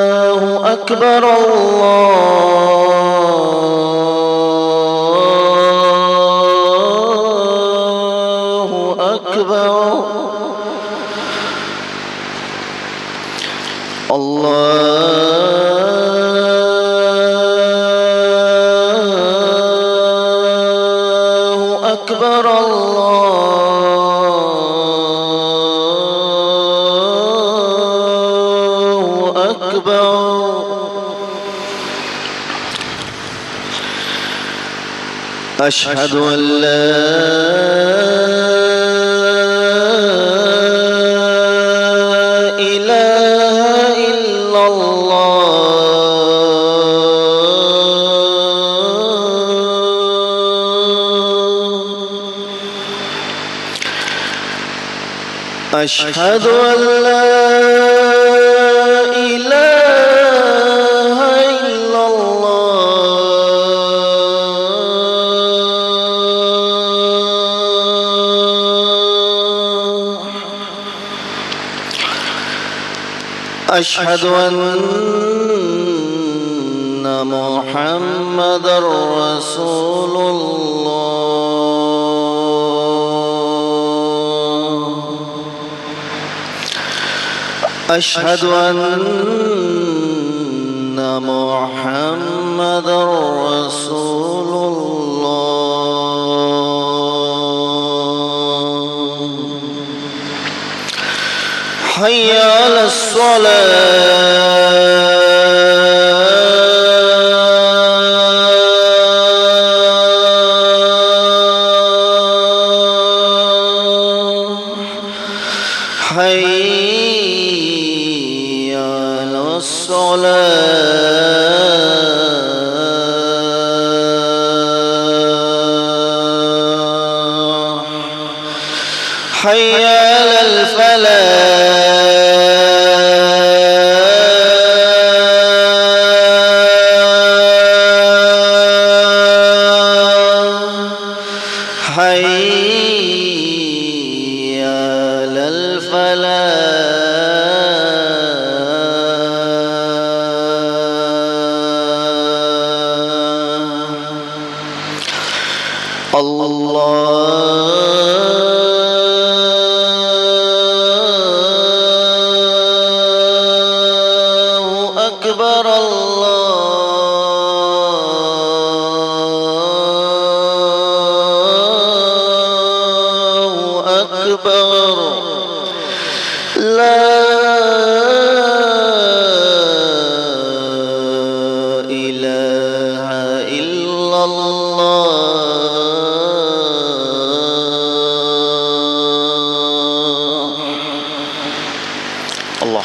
الله أكبر الله أكبر الله أكبر الله أكبر أشهد أن لا إله إلا الله أشهد أن لا إله إلا الله أشهد أن محمدًا رسول الله أشهد أن محمدًا رسول الله حي على الصلاة حي على الصلاة حي على الفلاح حي على الفلاح الله أكبر الله أكبر لا إله إلا الله الله